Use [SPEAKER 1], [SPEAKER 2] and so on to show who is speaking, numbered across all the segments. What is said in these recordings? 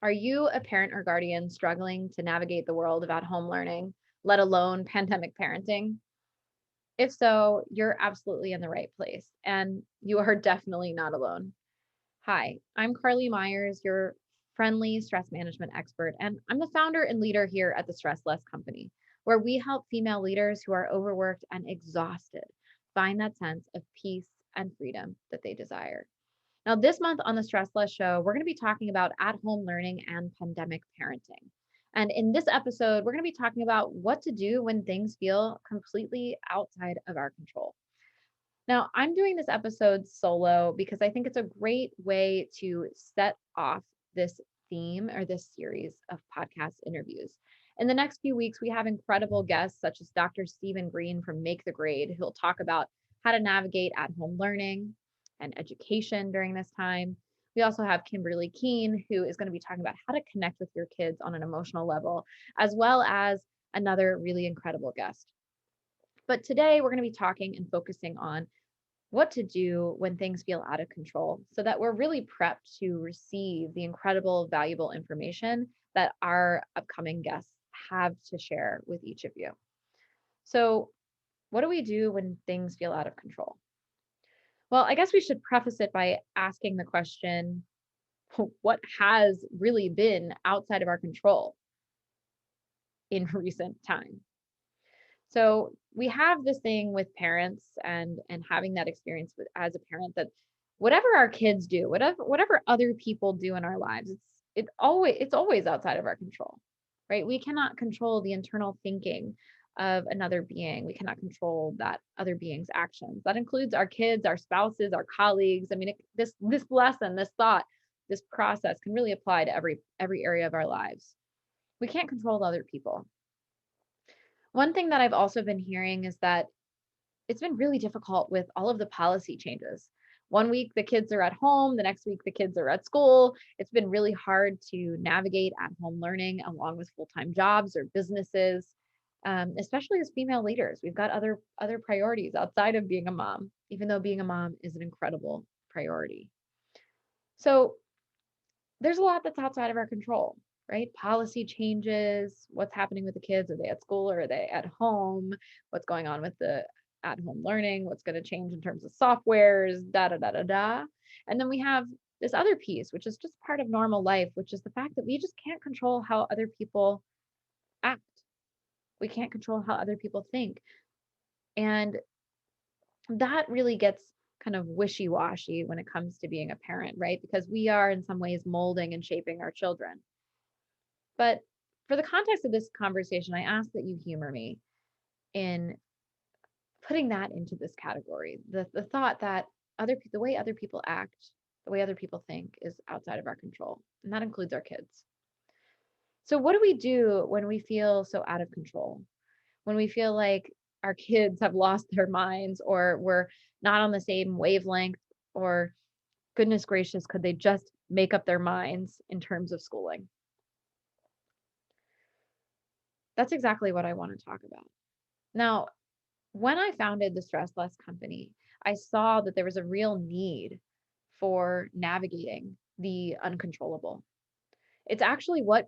[SPEAKER 1] Are you a parent or guardian struggling to navigate the world of at home learning, let alone pandemic parenting? If so, you're absolutely in the right place, and you are definitely not alone. Hi, I'm Carly Myers, your friendly stress management expert, and I'm the founder and leader here at the Stress Less Company, where we help female leaders who are overworked and exhausted find that sense of peace and freedom that they desire. Now, this month on the Stress Less Show, we're going to be talking about at home learning and pandemic parenting. And in this episode, we're going to be talking about what to do when things feel completely outside of our control. Now, I'm doing this episode solo because I think it's a great way to set off this theme or this series of podcast interviews. In the next few weeks, we have incredible guests such as Dr. Stephen Green from Make the Grade, who'll talk about how to navigate at home learning and education during this time. We also have Kimberly Keene, who is going to be talking about how to connect with your kids on an emotional level, as well as another really incredible guest. But today we're going to be talking and focusing on what to do when things feel out of control so that we're really prepped to receive the incredible, valuable information that our upcoming guests have to share with each of you. So, what do we do when things feel out of control? Well, I guess we should preface it by asking the question, what has really been outside of our control in recent time? So we have this thing with parents and having that experience with as a parent that whatever our kids do, whatever other people do in our lives, it's always outside of our control, right? We cannot control the internal thinking of another being. We cannot control that other being's actions. That includes our kids, our spouses, our colleagues. I mean, this lesson, this thought, this process can really apply to every area of our lives. We can't control other people. One thing that I've also been hearing is that it's been really difficult with all of the policy changes. One week the kids are at home, the next week the kids are at school. It's been really hard to navigate at home learning along with full-time jobs or businesses, especially as female leaders. We've got other priorities outside of being a mom, even though being a mom is an incredible priority. So there's a lot that's outside of our control, right? Policy changes, what's happening with the kids. Are they at school or are they at home? What's going on with the at home learning? What's going to change in terms of softwares, da da da da da. And then we have this other piece, which is just part of normal life, which is the fact that we just can't control how other people act. We can't control how other people think. And that really gets kind of wishy-washy when it comes to being a parent, right? Because we are in some ways molding and shaping our children. But for the context of this conversation, I ask that you humor me in putting that into this category. The thought that the way other people act, the way other people think is outside of our control. And that includes our kids. So what do we do when we feel so out of control? When we feel like our kids have lost their minds or we're not on the same wavelength or goodness gracious, could they just make up their minds in terms of schooling? That's exactly what I want to talk about. Now, when I founded the Stress Less Company, I saw that there was a real need for navigating the uncontrollable. It's actually what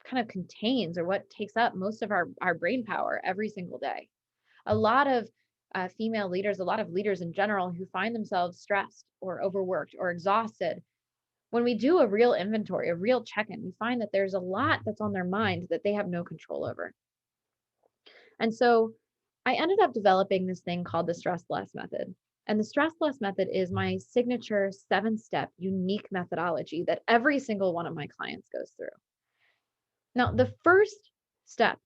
[SPEAKER 1] kind of contains or what takes up most of our brain power every single day. A lot of female leaders, a lot of leaders in general who find themselves stressed or overworked or exhausted, when we do a real inventory, a real check in, we find that there's a lot that's on their mind that they have no control over. And so I ended up developing this thing called the Stress Less Method. And the Stress Less Method is my signature 7-step unique methodology that every single one of my clients goes through. Now, the first step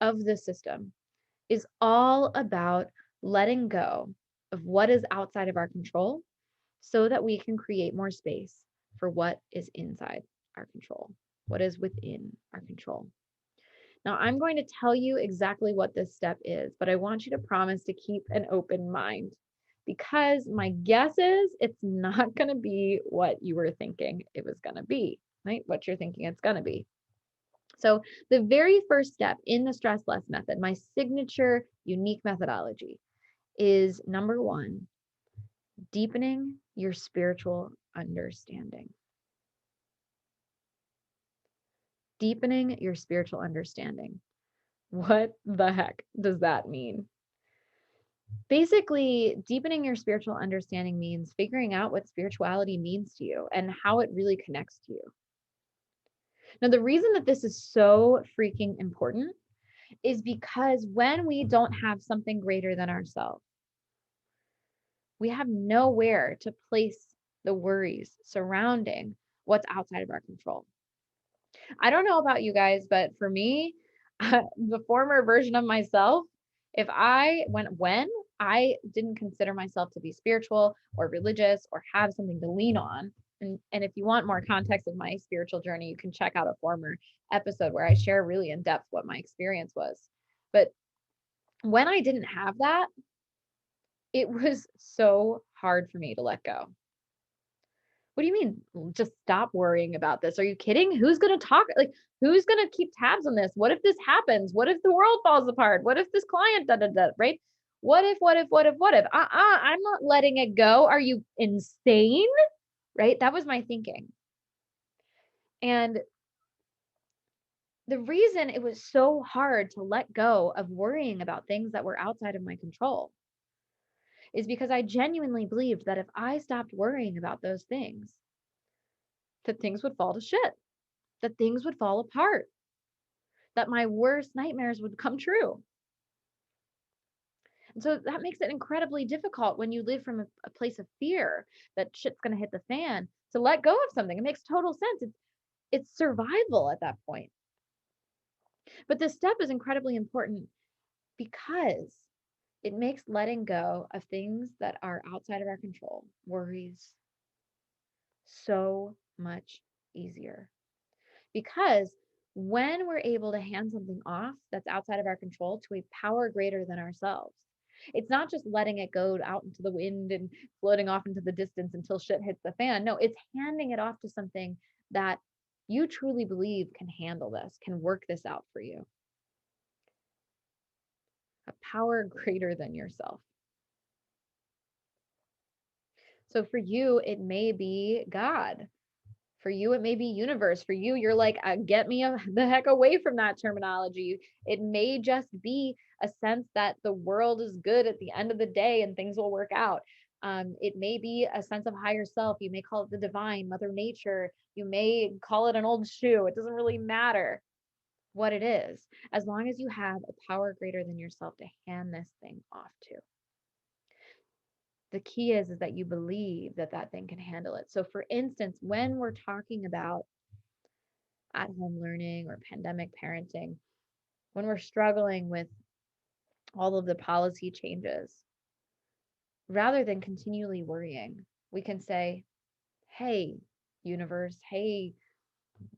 [SPEAKER 1] of this system is all about letting go of what is outside of our control so that we can create more space for what is inside our control, what is within our control. Now, I'm going to tell you exactly what this step is, but I want you to promise to keep an open mind because my guess is it's not going to be what you were thinking it was going to be, right? What you're thinking it's going to be. So, the very first step in the Stress Less Method, my signature unique methodology, is number one, deepening your spiritual understanding. Deepening your spiritual understanding. What the heck does that mean? Basically, deepening your spiritual understanding means figuring out what spirituality means to you and how it really connects to you. Now, the reason that this is so freaking important is because when we don't have something greater than ourselves, we have nowhere to place the worries surrounding what's outside of our control. I don't know about you guys, but for me, the former version of myself, when I didn't consider myself to be spiritual or religious or have something to lean on, and if you want more context of my spiritual journey, you can check out a former episode where I share really in depth what my experience was. But when I didn't have that, it was so hard for me to let go. What do you mean? Just stop worrying about this. Are you kidding? Who's going to talk? Like, who's going to keep tabs on this? What if this happens? What if the world falls apart? What if this client, right? What if? I'm not letting it go. Are you insane? Right? That was my thinking. And the reason it was so hard to let go of worrying about things that were outside of my control is because I genuinely believed that if I stopped worrying about those things, that things would fall to shit, that things would fall apart, that my worst nightmares would come true. And so that makes it incredibly difficult when you live from a place of fear that shit's going to hit the fan to let go of something. It makes total sense. It's survival at that point. But this step is incredibly important because it makes letting go of things that are outside of our control, worries, so much easier. Because when we're able to hand something off that's outside of our control to a power greater than ourselves, it's not just letting it go out into the wind and floating off into the distance until shit hits the fan. No, it's handing it off to something that you truly believe can handle this, can work this out for you. A power greater than yourself. So for you, it may be God. For you, it may be universe. For you, you're like, get me the heck away from that terminology. It may just be a sense that the world is good at the end of the day and things will work out. It may be a sense of higher self. You may call it the divine, Mother Nature. You may call it an old shoe. It doesn't really matter what it is, as long as you have a power greater than yourself to hand this thing off to. The key is that you believe that that thing can handle it. So for instance, when we're talking about at-home learning or pandemic parenting, when we're struggling with all of the policy changes, rather than continually worrying, we can say, hey, universe, hey,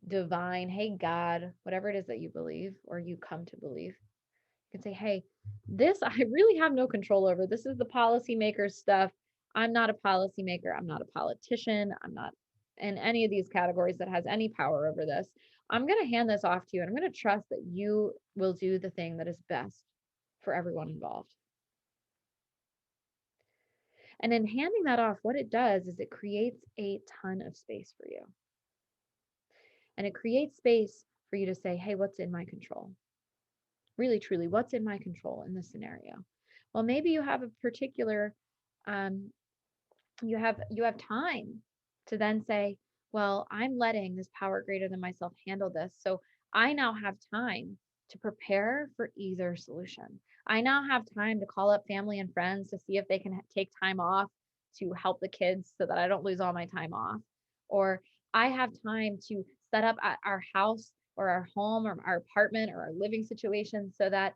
[SPEAKER 1] divine, hey, God, whatever it is that you believe or you come to believe. You can say, hey, this I really have no control over. This is the policymaker stuff. I'm not a policymaker. I'm not a politician. I'm not in any of these categories that has any power over this. I'm going to hand this off to you and I'm going to trust that you will do the thing that is best for everyone involved. And in handing that off, what it does is it creates a ton of space for you. And it creates space for you to say, hey, what's in my control? Really, truly, what's in my control in this scenario? Well, maybe you have a particular, you have time to then say, well, I'm letting this power greater than myself handle this. So I now have time to prepare for either solution. I now have time to call up family and friends to see if they can take time off to help the kids so that I don't lose all my time off. Or I have time to set up at our house or our home or our apartment or our living situation so that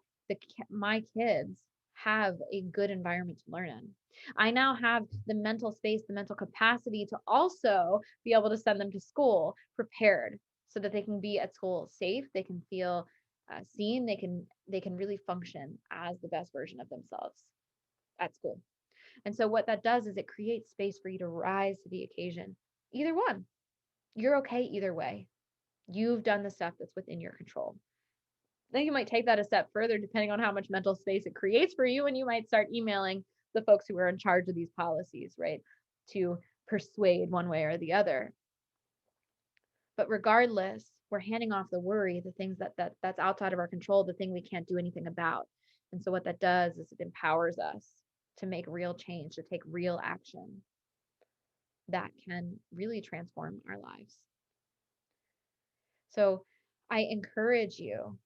[SPEAKER 1] my kids have a good environment to learn in. I now have the mental space, the mental capacity to also be able to send them to school prepared so that they can be at school safe, they can feel seen, they can really function as the best version of themselves at school. And so what that does is it creates space for you to rise to the occasion. Either one. You're okay either way. You've done the stuff that's within your control. Then you might take that a step further depending on how much mental space it creates for you, and you might start emailing the folks who are in charge of these policies, right, to persuade one way or the other. But regardless, we're handing off the worry, the things that's outside of our control, the thing we can't do anything about. And so what that does is it empowers us to make real change, to take real action that can really transform our lives. So I encourage you,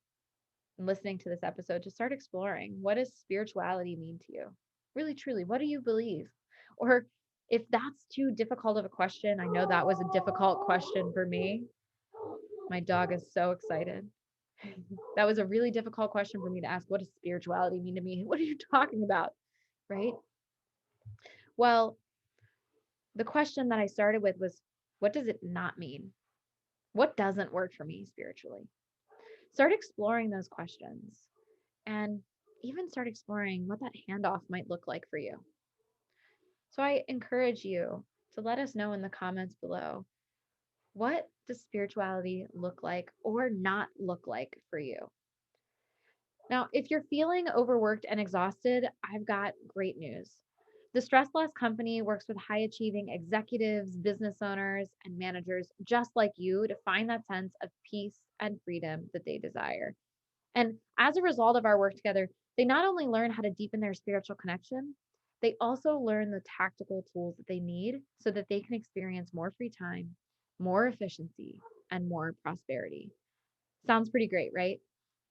[SPEAKER 1] listening to this episode, to start exploring, what does spirituality mean to you? Really, truly, what do you believe? Or if that's too difficult of a question, I know that was a difficult question for me. My dog is so excited. That was a really difficult question for me to ask. What does spirituality mean to me? What are you talking about? Right? Well, the question that I started with was, what does it not mean? What doesn't work for me spiritually? Start exploring those questions and even start exploring what that handoff might look like for you. So I encourage you to let us know in the comments below, what does spirituality look like or not look like for you? Now, if you're feeling overworked and exhausted, I've got great news. The Stress Less Company works with high achieving executives, business owners, and managers just like you to find that sense of peace and freedom that they desire. And as a result of our work together, they not only learn how to deepen their spiritual connection, they also learn the tactical tools that they need so that they can experience more free time, more efficiency, and more prosperity. Sounds pretty great, right?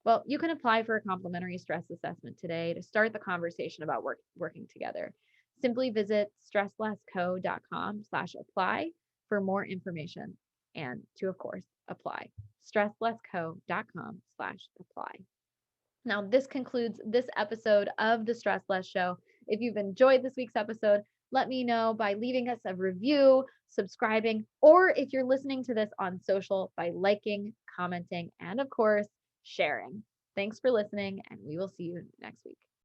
[SPEAKER 1] Well, you can apply for a complimentary stress assessment today to start the conversation about working together. Simply visit stresslessco.com/apply for more information and to, of course, apply. stresslessco.com/apply. Now, this concludes this episode of the Stress Less Show. If you've enjoyed this week's episode, let me know by leaving us a review, subscribing, or if you're listening to this on social, by liking, commenting, and of course, sharing. Thanks for listening, and we will see you next week.